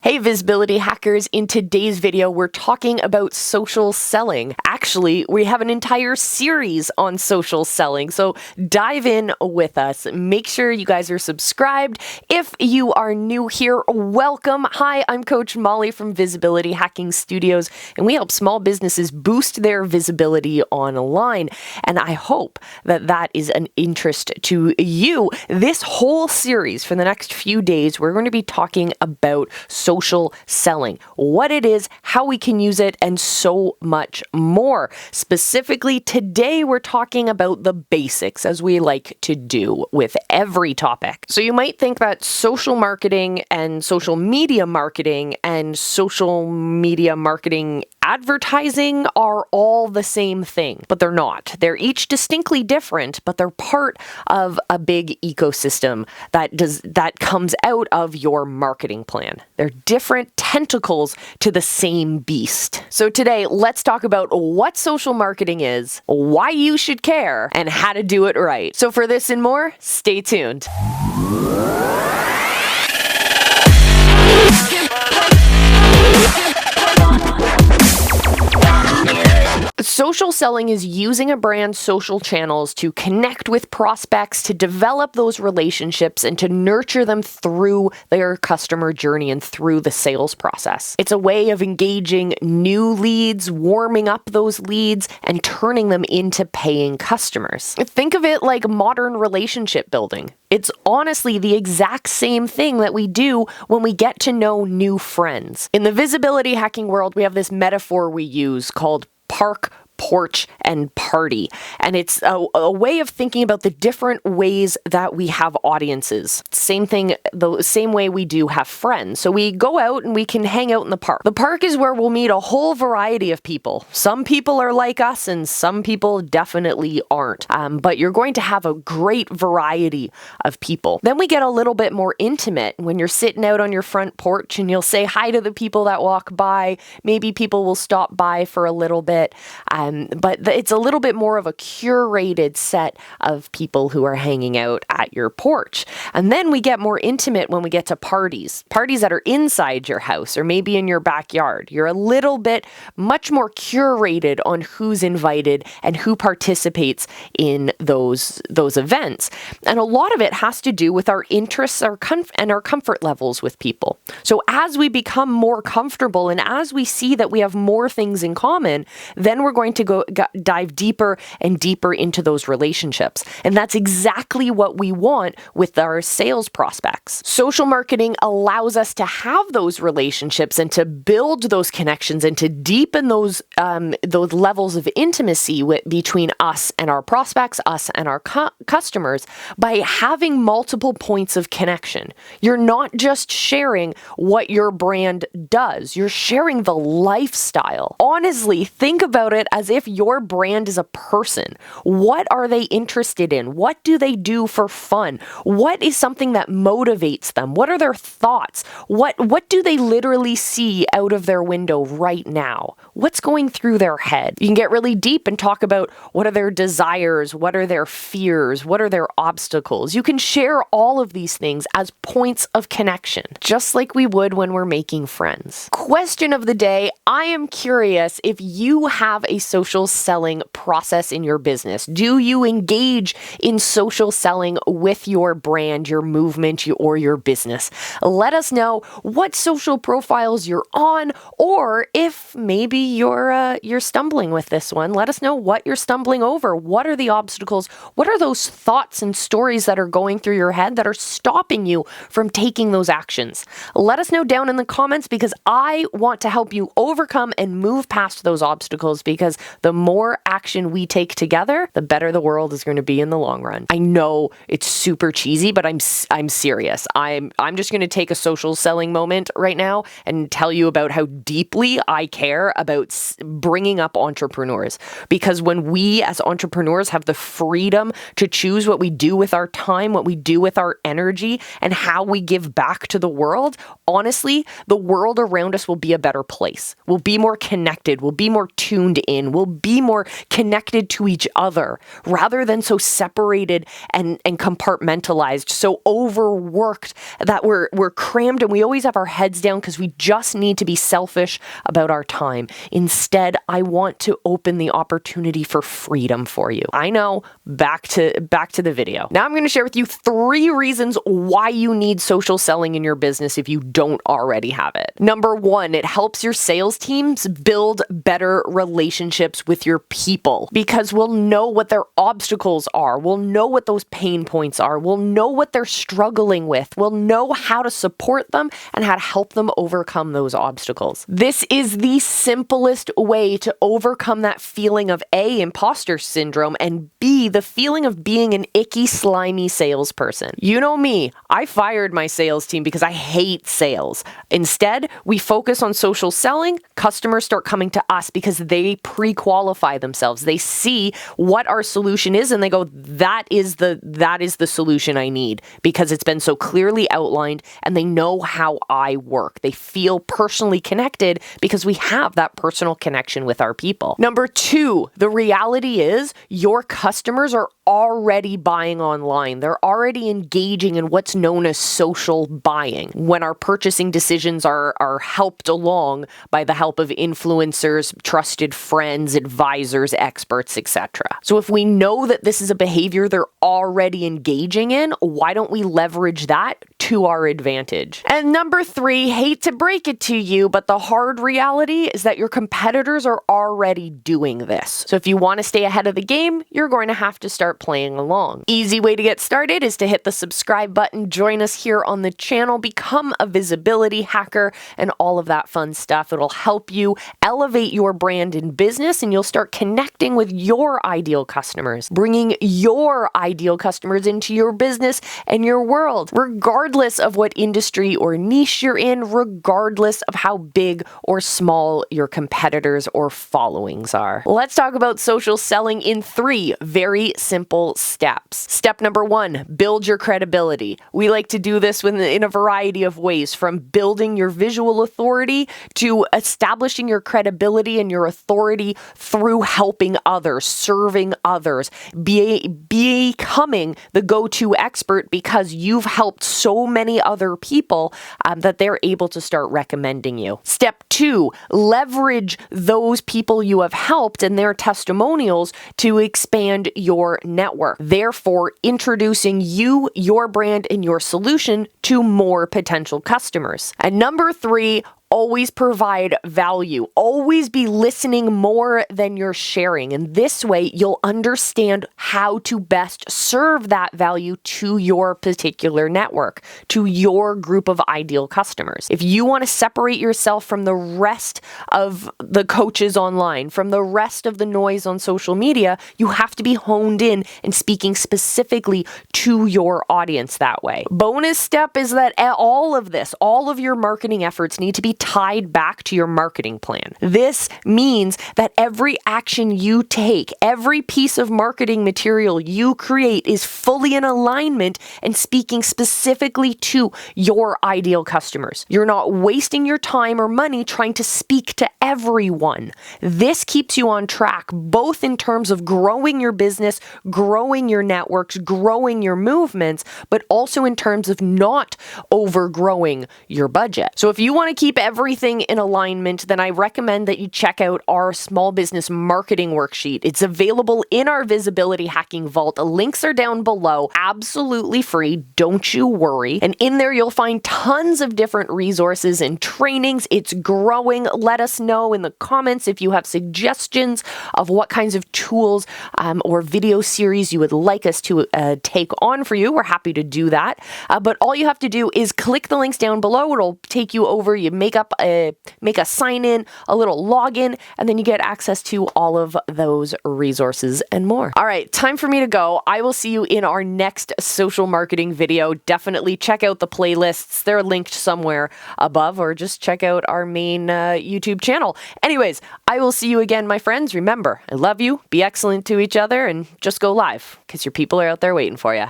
Hey visibility hackers, in today's video we're talking about social selling. Actually, we have an entire series on social selling, so dive in with us. Make sure you guys are subscribed. If you are new here, welcome. Hi, I'm Coach Molle from Visibility Hacking Studios, and we help small businesses boost their visibility online. And I hope that that is an interest to you. This whole series for the next few days, we're going to be talking about social selling, what it is, how we can use it, and so much more. Specifically, today we're talking about the basics, as we like to do with every topic. So you might think that social marketing and social media marketing advertising are all the same thing, but they're not. They're each distinctly different, but they're part of a big ecosystem that comes out of your marketing plan. They're different tentacles to the same beast. So today, let's talk about what social marketing is, why you should care, and how to do it right. So for this and more, stay tuned. Social selling is using a brand's social channels to connect with prospects, to develop those relationships, and to nurture them through their customer journey and through the sales process. It's a way of engaging new leads, warming up those leads, and turning them into paying customers. Think of it like modern relationship building. It's honestly the exact same thing that we do when we get to know new friends. In the visibility hacking world, we have this metaphor we use called porch, and party. And it's a way of thinking about the different ways that we have audiences. Same thing, the same way we do have friends. So we go out and we can hang out in the park. The park is where we'll meet a whole variety of people. Some people are like us and some people definitely aren't. But you're going to have a great variety of people. Then we get a little bit more intimate when you're sitting out on your front porch and you'll say hi to the people that walk by. Maybe people will stop by for a little bit. But it's a little bit more of a curated set of people who are hanging out at your porch. And then we get more intimate when we get to parties that are inside your house or maybe in your backyard. You're a little bit much more curated on who's invited and who participates in those events. And a lot of it has to do with our interests and our comfort levels with people. So as we become more comfortable and as we see that we have more things in common, then we're going to dive deeper and deeper into those relationships. And that's exactly what we want with our sales prospects. Social marketing allows us to have those relationships and to build those connections and to deepen those levels of intimacy between us and our prospects, us and our customers by having multiple points of connection. You're not just sharing what your brand does, you're sharing the lifestyle. Honestly, think about it as if your brand is a person. What are they interested in? What do they do for fun? What is something that motivates them? What are their thoughts? What do they literally see out of their window right now? What's going through their head? You can get really deep and talk about what are their desires, what are their fears, what are their obstacles. You can share all of these things as points of connection, just like we would when we're making friends. Question of the day, I am curious if you have a social selling process in your business. Do you engage in social selling with your brand, your movement, or your business? Let us know what social profiles you're on, or if maybe you're stumbling with this one. Let us know what you're stumbling over. What are the obstacles? What are those thoughts and stories that are going through your head that are stopping you from taking those actions? Let us know down in the comments because I want to help you overcome and move past those obstacles, because the more action we take together, the better the world is going to be in the long run. I know it's super cheesy, but I'm serious. I'm just going to take a social selling moment right now and tell you about how deeply I care about bringing up entrepreneurs. Because when we as entrepreneurs have the freedom to choose what we do with our time, what we do with our energy, and how we give back to the world, honestly, the world around us will be a better place. We'll be more connected. We'll be more tuned in. connection. We'll be more connected to each other rather than so separated and compartmentalized, so overworked that we're crammed and we always have our heads down because we just need to be selfish about our time. Instead, I want to open the opportunity for freedom for you. I know, back to the video. Now I'm going to share with you 3 reasons why you need social selling in your business if you don't already have it. Number 1, it helps your sales teams build better relationships with your people because we'll know what their obstacles are. We'll know what those pain points are. We'll know what they're struggling with. We'll know how to support them and how to help them overcome those obstacles. This is the simplest way to overcome that feeling of A, imposter syndrome, and B, the feeling of being an icky, slimy salesperson. You know me, I fired my sales team because I hate sales. Instead, we focus on social selling. Customers start coming to us because they pre-qualify themselves. They see what our solution is and they go, that is the solution I need because it's been so clearly outlined and they know how I work. They feel personally connected because we have that personal connection with our people. Number 2, the reality is your customers are already buying online. They're already engaging in what's known as social buying, when our purchasing decisions are helped along by the help of influencers, trusted friends, advisors, experts, etc. So if we know that this is a behavior they're already engaging in, why don't we leverage that to our advantage? And number 3, hate to break it to you, but the hard reality is that your competitors are already doing this. So if you want to stay ahead of the game, you're going to have to start playing along. Easy way to get started is to hit the subscribe button, join us here on the channel, become a visibility hacker, and all of that fun stuff. It'll help you elevate your brand and business, and you'll start connecting with your ideal customers, bringing your ideal customers into your business and your world, regardless of what industry or niche you're in, regardless of how big or small your competitors or followings are. Let's talk about social selling in 3 very simple steps. Step number 1, build your credibility. We like to do this in a variety of ways, from building your visual authority to establishing your credibility and your authority through helping others, serving others, becoming the go-to expert because you've helped so many other people that they're able to start recommending you. Step 2, leverage those people you have helped and their testimonials to expand your network, therefore introducing you, your brand, and your solution to more potential customers. And number 3, always provide value. Always be listening more than you're sharing. And this way, you'll understand how to best serve that value to your particular network, to your group of ideal customers. If you want to separate yourself from the rest of the coaches online, from the rest of the noise on social media, you have to be honed in and speaking specifically to your audience that way. Bonus step is that all of your marketing efforts need to be tied back to your marketing plan. This means that every action you take, every piece of marketing material you create is fully in alignment and speaking specifically to your ideal customers. You're not wasting your time or money trying to speak to everyone. This keeps you on track, both in terms of growing your business, growing your networks, growing your movements, but also in terms of not overgrowing your budget. So if you want to keep everything in alignment, then I recommend that you check out our small business marketing worksheet. It's available in our Visibility Hacking Vault. The links are down below, absolutely free, don't you worry. And in there, you'll find tons of different resources and trainings. It's growing. Let us know in the comments if you have suggestions of what kinds of tools or video series you would like us to take on for you. We're happy to do that. But all you have to do is click the links down below. It'll take you over. You make a sign in, a little login, and then you get access to all of those resources and more. All right, time for me to go. I will see you in our next social marketing video. Definitely check out the playlists. They're linked somewhere above, or just check out our main YouTube channel. Anyways, I will see you again, my friends. Remember, I love you, be excellent to each other, and just go live because your people are out there waiting for you.